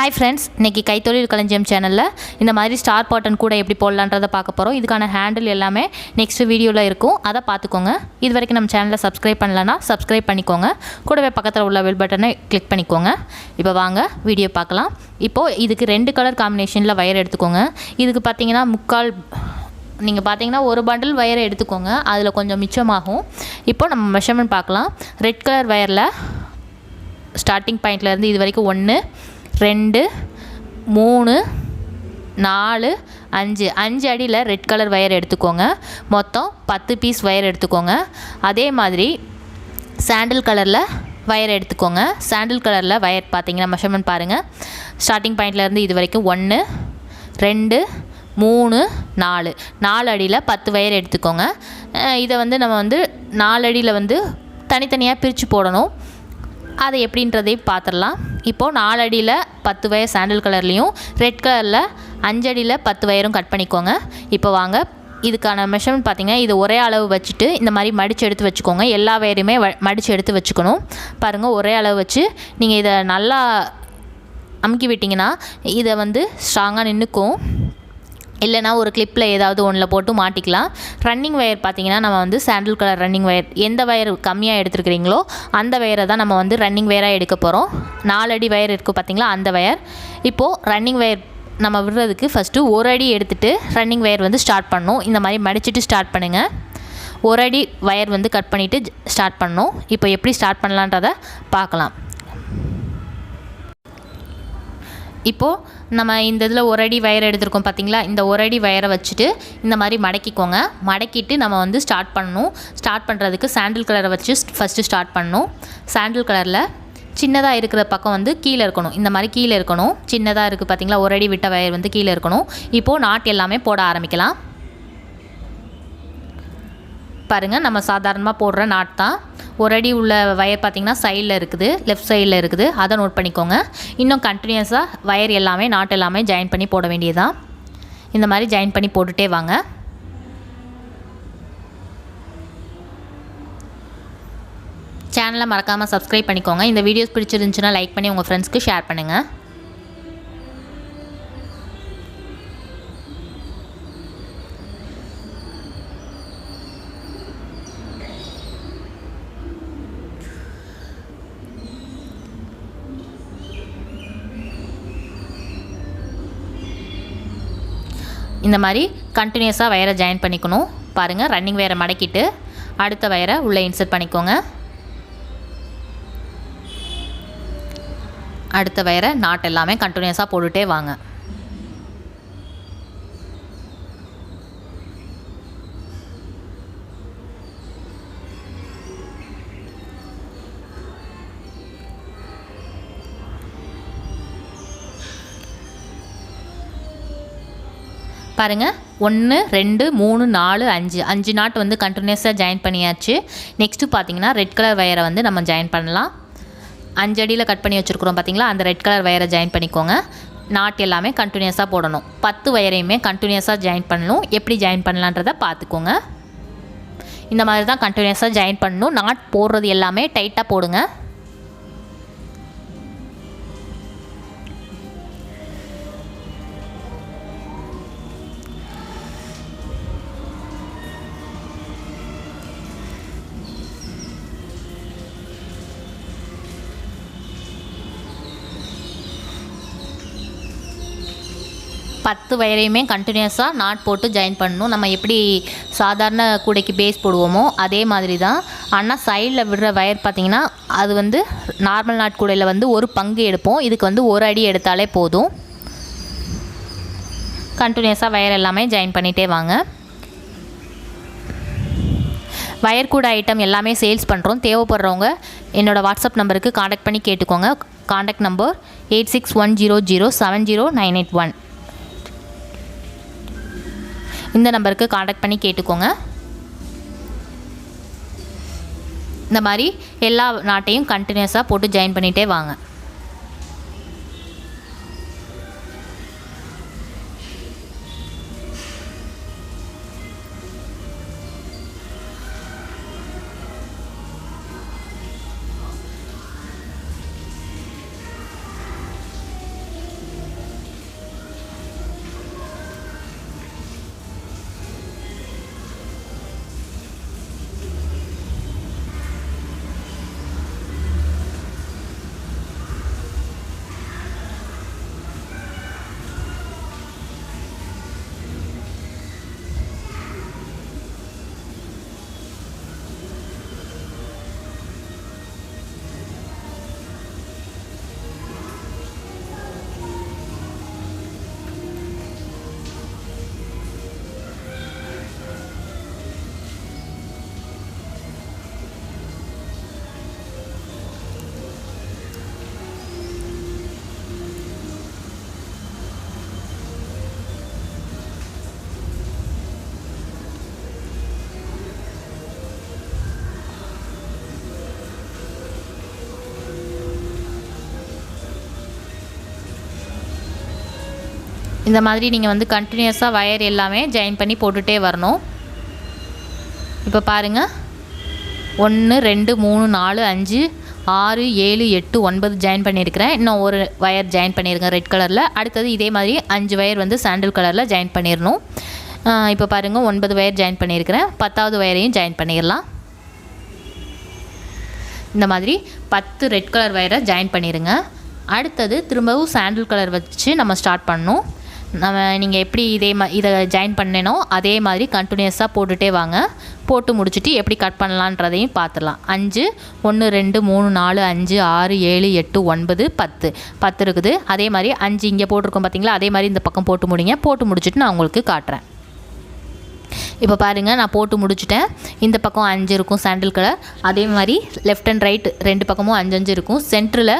Hi friends, இன்னைக்கு கைத்தொழில் களஞ்சியம் சேனல்ல இந்த மாதிரி ஸ்டார் பட்டன் கூட எப்படி போடலாம்ன்றத பார்க்க போறோம். இதுக்கான ஹேண்டில் எல்லாமே நெக்ஸ்ட் வீடியோல இருக்கும். அத பாத்துக்கோங்க. இதுவரைக்கும் நம்ம சேனலை சப்ஸ்கிரைப் பண்ணலனா சப்ஸ்கிரைப் பண்ணிக்கோங்க. கூடவே பக்கத்துல உள்ள பெல் பட்டனை கிளிக் பண்ணிக்கோங்க. இப்போ வாங்க வீடியோ பார்க்கலாம். இப்போ இதுக்கு ரெண்டு கலர் காம்பினேஷன்ல வயர் எடுத்துக்கோங்க. இதுக்கு பாத்தீங்கன்னா முக்கால் நீங்கள் பார்த்தீங்கன்னா ஒரு பண்டில் வயரை எடுத்துக்கோங்க. அதில் கொஞ்சம் மிச்சமாகும். இப்போ நம்ம மெஷர்மெண்ட் பார்க்கலாம். ரெட் கலர் வயரில் ஸ்டார்டிங் பாயிண்ட்லேருந்து இது வரைக்கும் 1 2 3 4 5 அடியில் ரெட் கலர் வயர் எடுத்துக்கோங்க. மொத்தம் 10 பீஸ் வயர் எடுத்துக்கோங்க. அதே மாதிரி சாண்டில் கலரில் வயர் எடுத்துக்கோங்க. சாண்டில் கலரில் வயர் பார்த்தீங்கன்னா மெஷர்மெண்ட் பாருங்கள். ஸ்டார்டிங் பாயிண்ட்லேருந்து இது வரைக்கும் 1 2 3 4 அடியில் 10 வயர் எடுத்துக்கோங்க. இதை வந்து நம்ம வந்து 4 அடியில் வந்து தனித்தனியாக பிரித்து போடணும். அதை எப்படின்றதை பார்த்துடலாம். இப்போது 4 அடியில் 10 வயர் சாண்டில் கலர்லேயும் ரெட் கலரில் 5 அடியில் 10 வயரும் கட் பண்ணிக்கோங்க. இப்போ வாங்க இதுக்கான மெஷர்மெண்ட் பார்த்தீங்கன்னா இது ஒரே அளவு வச்சுட்டு இந்த மாதிரி மடித்து எடுத்து வச்சுக்கோங்க. எல்லா வயருமே மடித்து எடுத்து வச்சுக்கணும். பாருங்கள், ஒரே அளவு வச்சு நீங்கள் இதை நல்லா அமுக்கி விட்டிங்கன்னா இதை வந்து ஸ்ட்ராங்காக நின்றுக்கும். இல்லைனா ஒரு கிளிப்பில் ஏதாவது ஒன்றில் போட்டு மாட்டிக்கலாம். ரன்னிங் வயர் பார்த்திங்கன்னா நம்ம வந்து சாண்டில் கலர் ரன்னிங் வயர் எந்த வயர் கம்மியாக எடுத்துருக்கிறீங்களோ அந்த வயரை தான் நம்ம வந்து ரன்னிங் வயராக எடுக்க போகிறோம். 4 அடி வயர் இருக்குது பார்த்திங்களா, அந்த வயர். இப்போது ரன்னிங் வயர் நம்ம விடுறதுக்கு ஃபஸ்ட்டு 1 அடி எடுத்துகிட்டு ரன்னிங் வயர் வந்து ஸ்டார்ட் பண்ணணும். இந்த மாதிரி மடிச்சுட்டு ஸ்டார்ட் பண்ணுங்கள். 1 அடி வயர் வந்து கட் பண்ணிவிட்டு ஸ்டார்ட் பண்ணணும். இப்போ எப்படி ஸ்டார்ட் பண்ணலான்றதை பார்க்கலாம். இப்போது நம்ம இந்த இதில் 1 அடி வயர் எடுத்துருக்கோம் பார்த்திங்களா, இந்த 1 அடி வயரை வச்சுட்டு இந்த மாதிரி மடக்கிக்கோங்க. மடக்கிட்டு நம்ம வந்து ஸ்டார்ட் பண்ணணும். ஸ்டார்ட் பண்ணுறதுக்கு சாண்டில் கலரை வச்சு ஃபஸ்ட்டு ஸ்டார்ட் பண்ணணும். சாண்டில் கலரில் சின்னதாக இருக்கிற பக்கம் வந்து கீழே இருக்கணும். இந்த மாதிரி கீழே இருக்கணும். சின்னதாக இருக்குது பார்த்திங்களா, 1 அடி விட்ட வயர் வந்து கீழே இருக்கணும். இப்போது நாட் எல்லாமே போட ஆரம்பிக்கலாம். பாருங்கள், நம்ம சாதாரணமாக போடுற நாட் தான். 1 அடி உள்ள வயர் பார்த்திங்கன்னா சைடில் இருக்குது, லெஃப்ட் சைடில் இருக்குது. அதை நோட் பண்ணிக்கோங்க. இன்னும் கண்டினியூஸாக வயர் எல்லாமே நாட் எல்லாமே ஜாயின் பண்ணி போட வேண்டியதுதான். இந்த மாதிரி ஜாயின் பண்ணி போட்டுகிட்டே வாங்க. சேனலை மறக்காமல் சப்ஸ்கிரைப் பண்ணிக்கோங்க. இந்த வீடியோஸ் பிடிச்சிருந்துச்சுன்னா லைக் பண்ணி உங்கள் ஃப்ரெண்ட்ஸ்க்கு ஷேர் பண்ணுங்கள். இந்த மாதிரி கண்டினியூஸாக வயரை ஜாயின் பண்ணிக்கணும். பாருங்கள், ரன்னிங் வயரை மடக்கிட்டு அடுத்த வயரை உள்ளே இன்சர்ட் பண்ணிக்கோங்க. அடுத்த வயரை நாட் எல்லாமே கண்டினியூஸாக போட்டுகிட்டே வாங்க. பாருங்கள், 1 2 3 4 5 நாட் வந்து கண்டினியூஸாக ஜாயின் பண்ணியாச்சு. நெக்ஸ்ட்டு பார்த்தீங்கன்னா ரெட் கலர் வயரை வந்து நம்ம ஜாயின் பண்ணலாம். 5 அடியில் கட் பண்ணி வச்சுருக்குறோம் பார்த்தீங்களா, அந்த ரெட் கலர் வயரை ஜாயின் பண்ணிக்கோங்க. நாட் எல்லாமே கண்டினியூஸாக போடணும். 10 வயரையுமே கண்டினியூஸாக ஜாயின் பண்ணணும். எப்படி ஜாயின் பண்ணலான்றதை பார்த்துக்கோங்க. இந்த மாதிரி தான் கண்டினியூஸாக ஜாயின் பண்ணணும். நாட் போடுறது எல்லாமே டைட்டாக போடுங்க. பத்து வயரையுமே கண்டினியூஸாக நாட் போட்டு ஜாயின் பண்ணணும். நம்ம எப்படி சாதாரண கூடைக்கு பேஸ் போடுவோமோ அதே மாதிரி தான். ஆனால் சைடில் விடுற வயர் பார்த்திங்கன்னா அது வந்து நார்மல் நாட் கூடையில் வந்து ஒரு பங்கு எடுப்போம். இதுக்கு வந்து 1 அடி எடுத்தாலே போதும். கண்டினியூஸாக வயர் எல்லாமே ஜாயின் பண்ணிகிட்டே வாங்க. வயர் கூட ஐட்டம் எல்லாமே சேல்ஸ் பண்ணுறோம். தேவைப்படுறவங்க என்னோடய வாட்ஸ்அப் நம்பருக்கு காண்டாக்ட் பண்ணி கேட்டுக்கோங்க. Contact number 8610070981. இந்த நம்பருக்கு காண்டாக்ட் பண்ணி கேட்டுக்கோங்க. இந்த மாதிரி எல்லா நாட்டையும் கண்டினியூஸாக போட்டு ஜாயின் பண்ணிகிட்டே வாங்க. இந்த மாதிரி நீங்கள் வந்து கண்டினியூஸாக வயர் எல்லாமே ஜாயின் பண்ணி போட்டுகிட்டே வரணும். இப்போ பாருங்கள் 1 2 3 4 5 6 7 8 9 ஜாயின் பண்ணியிருக்கிறேன். இன்னும் ஒரு வயர் ஜாயின் பண்ணியிருக்கேன் ரெட் கலரில். அடுத்தது இதே மாதிரி 5 வயர் வந்து சாண்டில் கலரில் ஜாயின் பண்ணிடணும். இப்போ பாருங்கள் 9 வயர் ஜாயின் பண்ணியிருக்கிறேன். 10வது வயரையும் ஜாயின் பண்ணிடலாம். இந்த மாதிரி 10 ரெட் கலர் வயரை ஜாயின் பண்ணிடுங்க. அடுத்தது திரும்பவும் சாண்டில் கலர் வச்சு நம்ம ஸ்டார்ட் பண்ணணும். நீங்கள் எப்படி இதை ஜாயின் பண்ணனோ அதே மாதிரி கண்டினியூஸாக போட்டுகிட்டே வாங்க. போட்டு முடிச்சுட்டு எப்படி கட் பண்ணலான்றதையும் பார்த்துடலாம். 5 1 2 3 4 5 6 7 8 9 10 இருக்குது. அதே மாதிரி 5 இங்கே போட்டிருக்கோம் பார்த்தீங்களா, அதே மாதிரி இந்த பக்கம் போட்டு முடிங்க. போட்டு முடிச்சுட்டு நான் உங்களுக்கு காட்டுறேன். இப்போ பாருங்கள், நான் போட்டு முடிச்சுட்டேன். இந்த பக்கம் 5 இருக்கும் சாண்டில் கலர். அதே மாதிரி லெஃப்ட் அண்ட் ரைட் 2 பக்கமும் 5 5 இருக்கும். சென்டரில்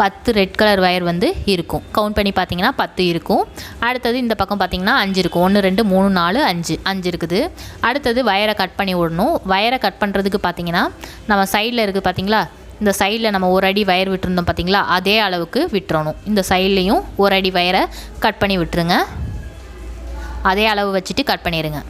10 ரெட் கலர் வயர் வந்து இருக்கும். கவுண்ட் பண்ணி பார்த்தீங்கன்னா 10 இருக்கும். அடுத்தது இந்த பக்கம் பார்த்தீங்கன்னா 5 இருக்கும். 1 2 3 4 5 இருக்குது. அடுத்தது வயரை கட் பண்ணி விடணும். வயரை கட் பண்ணுறதுக்கு பார்த்தீங்கன்னா நம்ம சைடில் இருக்குது பார்த்தீங்களா, இந்த சைடில் நம்ம ஒரு அடி வயர் விட்டுருந்தோம் பார்த்தீங்களா, அதே அளவுக்கு விட்டுறணும். இந்த சைட்லேயும் ஒரு அடி வயரை கட் பண்ணி விட்டுருங்க. அதே அளவு வச்சுட்டு கட் பண்ணிடுங்க.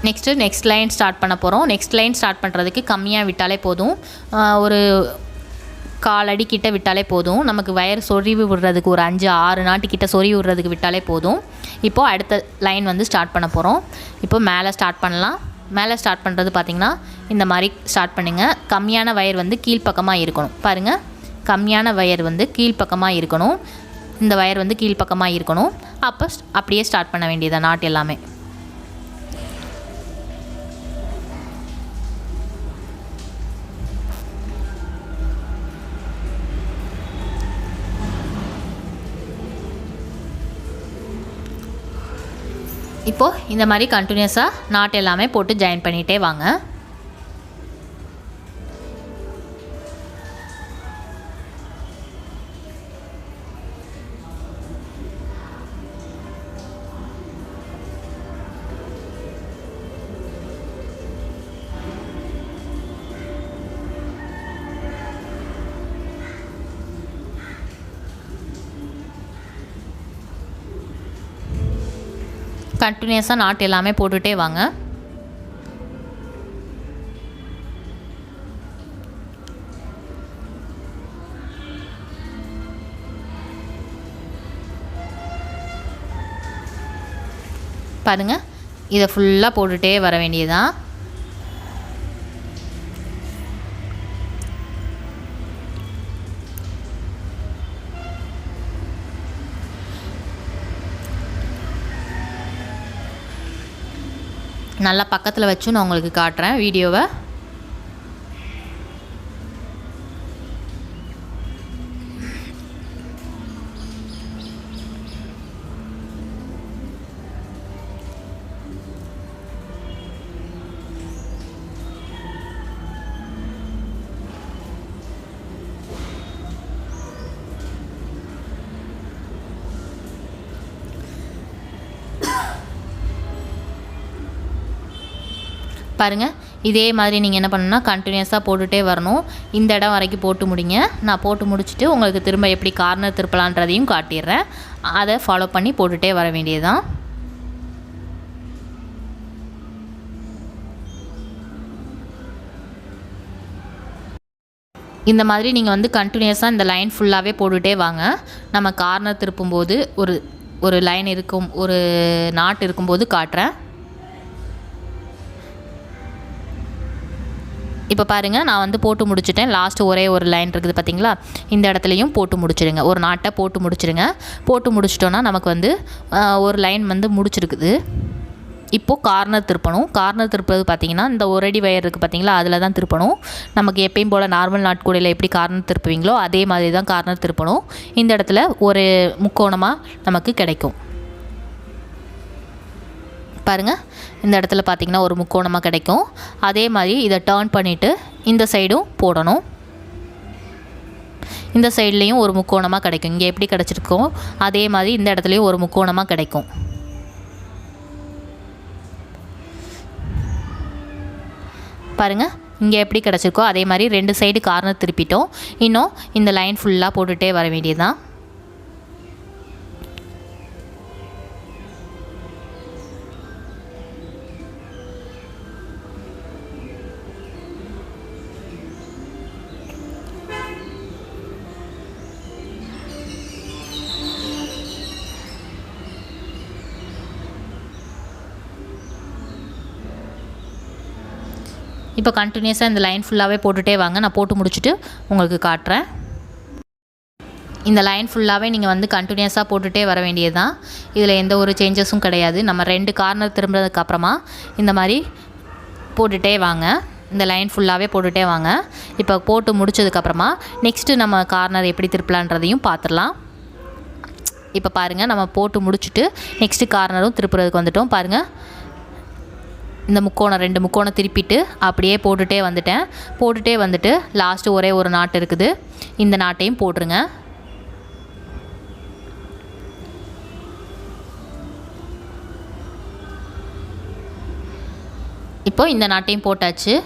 நெக்ஸ்ட் லைன் ஸ்டார்ட் பண்ண போகிறோம். நெக்ஸ்ட் லைன் ஸ்டார்ட் பண்ணுறதுக்கு கம்மியாக விட்டாலே போதும். ஒரு 1/4 அடி கிட்ட விட்டாலே போதும். நமக்கு வயர் சொருவி விடுறதுக்கு ஒரு 5 6 நாட்டு கிட்ட சொருவி விடுறதுக்கு விட்டாலே போதும். இப்போது அடுத்த லைன் வந்து ஸ்டார்ட் பண்ண போகிறோம். இப்போ மேலே ஸ்டார்ட் பண்ணலாம். மேலே ஸ்டார்ட் பண்ணுறது பார்த்திங்கன்னா இந்த மாதிரி ஸ்டார்ட் பண்ணுங்கள். கம்மியான வயர் வந்து கீழ்ப்பக்கமாக இருக்கணும். பாருங்கள், கம்மியான வயர் வந்து கீழ்ப்பக்கமாக இருக்கணும். இந்த வயர் வந்து கீழ்ப்பக்கமாக இருக்கணும். அப்போ அப்படியே ஸ்டார்ட் பண்ண வேண்டியதான் நாட் எல்லாமே. இப்போது இந்த மாதிரி கண்டினியூஸாக நாட் எல்லாமே போட்டு ஜாயின் பண்ணிகிட்டே வாங்க. கண்டினியூஸாக நாட் எல்லாமே போட்டுகிட்டே வாங்க. பாருங்கள், இதை ஃபுல்லாக போட்டுகிட்டே வர வேண்டியதுதான். நல்லா பக்கத்தில் வச்சு நான் உங்களுக்கு காட்டுறேன் வீடியோவை. பாருங்கள், இதே மாதிரி நீங்கள் என்ன பண்ணணும்னா கண்டினியூஸாக போட்டுகிட்டே வரணும். இந்த இடம் வரைக்கும் போட்டு முடிங்க. நான் போட்டு முடிச்சுட்டு உங்களுக்கு திரும்ப எப்படி கார்னர் திருப்பலான்றதையும் காட்டிடுறேன். அதை ஃபாலோ பண்ணி போட்டுகிட்டே வர வேண்டியதுதான். இந்த மாதிரி நீங்கள் வந்து கண்டினியூஸாக இந்த லைன் ஃபுல்லாகவே போட்டுகிட்டே வாங்க. நம்ம கார்னர் திருப்பும்போது ஒரு லைன் இருக்கும், ஒரு நாட் இருக்கும்போது காட்டுறேன். இப்போ பாருங்கள், நான் வந்து போட்டு முடிச்சுட்டேன். லாஸ்ட்டு ஒரே ஒரு லைன் இருக்குது பார்த்தீங்களா, இந்த இடத்துலையும் போட்டு முடிச்சிடுங்க. ஒரு நாட்டை போட்டு முடிச்சிடுங்க. போட்டு முடிச்சிட்டோன்னா நமக்கு வந்து ஒரு லைன் வந்து முடிச்சிருக்குது. இப்போது கார்னர் திருப்பணும். கார்னர் திருப்பது பார்த்திங்கன்னா இந்த ஒரு அடி வயர் இருக்குது பார்த்தீங்களா, அதில் தான் திருப்பணும். நமக்கு எப்பயும் போல் நார்மல் நாட்கூடையில் எப்படி கார்னர் திருப்புவீங்களோ அதே மாதிரி தான் கார்னர் திருப்பணும். இந்த இடத்துல ஒரு முக்கோணமாக நமக்கு கிடைக்கும். பாருங்கள், இந்த இடத்துல பார்த்திங்கன்னா ஒரு முக்கோணமாக கிடைக்கும். அதே மாதிரி இதை டர்ன் பண்ணிவிட்டு இந்த சைடும் போடணும். இந்த சைட்லேயும் ஒரு முக்கோணமாக கிடைக்கும். இங்கே எப்படி கிடச்சிருக்கோம் அதே மாதிரி இந்த இடத்துலையும் ஒரு முக்கோணமாக கிடைக்கும். பாருங்கள், இங்கே எப்படி கிடச்சிருக்கோ அதே மாதிரி 2 சைடு கார்னர் திருப்பிட்டோம். இன்னும் இந்த லைன் ஃபுல்லாக போட்டுகிட்டே வர வேண்டியதுதான். இப்போ கண்டினியூஸாக இந்த லைன் ஃபுல்லாகவே போட்டுகிட்டே வாங்க. நான் போட்டு முடிச்சுட்டு உங்களுக்கு காட்டுறேன். இந்த லைன் ஃபுல்லாகவே நீங்கள் வந்து கண்டினியூஸாக போட்டுகிட்டே வர வேண்டியது தான். இதில் எந்த ஒரு சேஞ்சஸும் கிடையாது. நம்ம 2 கார்னர் திரும்புறதுக்கப்புறமா இந்த மாதிரி போட்டுகிட்டே வாங்க. இந்த லைன் ஃபுல்லாகவே போட்டுகிட்டே வாங்க. இப்போ போட்டு முடிச்சதுக்கப்புறமா நெக்ஸ்ட்டு நம்ம கார்னர் எப்படி திருப்பலான்றதையும் பார்த்துடலாம். இப்போ பாருங்கள், நம்ம போட்டு முடிச்சுட்டு நெக்ஸ்ட்டு கார்னரும் திருப்புறதுக்கு வந்துட்டோம். பாருங்கள், இந்த முக்கோணம் 2 முக்கோணம் திருப்பிட்டு அப்படியே போட்டுகிட்டே வந்துட்டேன். போட்டுகிட்டே வந்துட்டு லாஸ்ட்டு ஒரே ஒரு நாட்டு இருக்குது, இந்த நாட்டையும் போட்டுருங்க. இப்போ இந்த நாட்டையும் போட்டாச்சு.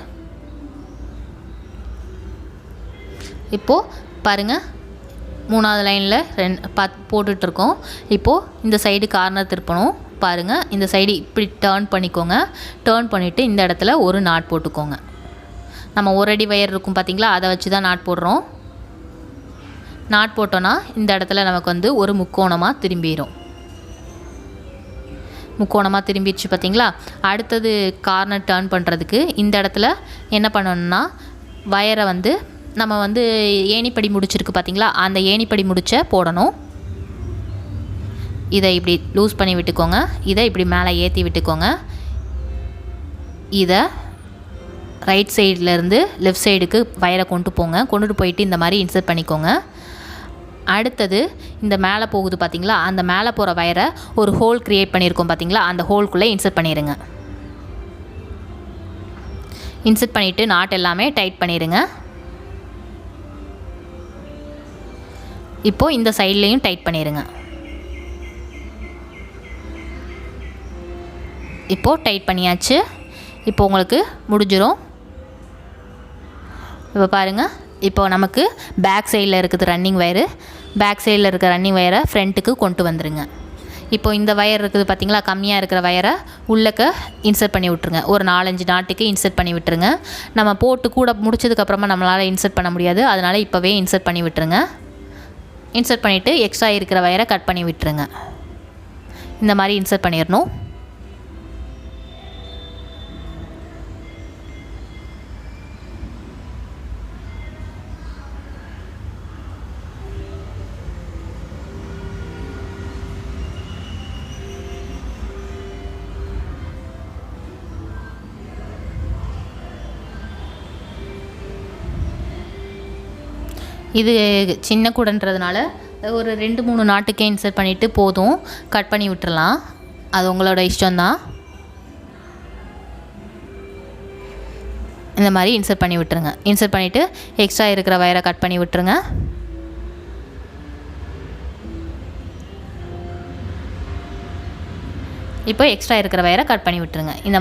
இப்போது பாருங்கள், 3வது லைனில் போட்டுட்ருக்கோம். இப்போது இந்த சைடு கார்னர் திருப்பணும். பாருங்கள், இந்த சைடு இப்படி டேர்ன் பண்ணிக்கோங்க. டேர்ன் பண்ணிவிட்டு இந்த இடத்துல ஒரு நாட் போட்டுக்கோங்க. நம்ம 1 அடி வயர் இருக்கும் பார்த்திங்களா, அதை வச்சு தான் நாட் போடுறோம். நாட் போட்டோன்னா இந்த இடத்துல நமக்கு வந்து ஒரு முக்கோணமாக திரும்பிடும். முக்கோணமாக திரும்பிடுச்சு பார்த்திங்களா. அடுத்தது கார்னர் டேர்ன் பண்ணுறதுக்கு இந்த இடத்துல என்ன பண்ணணும்னா, வயரை வந்து நம்ம வந்து ஏணிப்படி முடிச்சிருக்கு பார்த்திங்களா, அந்த ஏணிப்படி முடிச்ச போடணும். இதை இப்படி லூஸ் பண்ணி விட்டுக்கோங்க. இதை இப்படி மேலே ஏற்றி விட்டுக்கோங்க. இதை ரைட் சைட்லேருந்து லெஃப்ட் சைடுக்கு வயரை கொண்டுட்டு போயிட்டு இந்த மாதிரி இன்சர்ட் பண்ணிக்கோங்க. அடுத்தது இந்த மேலே போகுது பார்த்திங்களா, அந்த மேலே போகிற வயரை ஒரு ஹோல் க்ரியேட் பண்ணியிருக்கோம் பார்த்திங்களா, அந்த ஹோல்குள்ளே இன்சர்ட் பண்ணிடுங்க. இன்சர்ட் பண்ணிவிட்டு நாட் எல்லாமே டைட் பண்ணிடுங்க. இப்போது இந்த சைட்லேயும் டைட் பண்ணிடுங்க. இப்போது டைட் பண்ணியாச்சு. இப்போ உங்களுக்கு முடிஞ்சிடும். இப்போ பாருங்கள், இப்போ நமக்கு பேக் சைடில் இருக்குது ரன்னிங் வயரு. பேக் சைடில் இருக்கிற ரன்னிங் வயரை ஃப்ரண்ட்டுக்கு கொண்டு வந்துடுங்க. இப்போ இந்த வயர் இருக்குது பார்த்திங்களா, கம்மியாக இருக்கிற வயரை உள்ளக்க இன்சர்ட் பண்ணி விட்ருங்க. ஒரு 4-5 நாட்டுக்கு இன்சர்ட் பண்ணி விட்டுருங்க. நம்ம போட்டு கூட முடிச்சதுக்கப்புறமா நம்மளால் இன்சர்ட் பண்ண முடியாது, அதனால் இப்போவே இன்சர்ட் பண்ணி விட்டுருங்க. இன்சர்ட் பண்ணிவிட்டு எக்ஸ்ட்ரா இருக்கிற வயரை கட் பண்ணி விட்டுருங்க. இந்த மாதிரி இன்சர்ட் பண்ணிடணும். இது சின்ன கூடன்றதுனால ஒரு 2-3 நாட்டுக்கே இன்சர்ட் பண்ணிவிட்டு போதும், கட் பண்ணி விட்டுறலாம். அது உங்களோட இஷ்டம்தான். இந்த மாதிரி இன்சர்ட் பண்ணி விட்டுருங்க. இன்சர்ட் பண்ணிவிட்டு எக்ஸ்ட்ரா இருக்கிற வயரை கட் பண்ணி விட்டுருங்க. இப்போ எக்ஸ்ட்ரா இருக்கிற வயரை கட் பண்ணி விட்டுருங்க. இந்த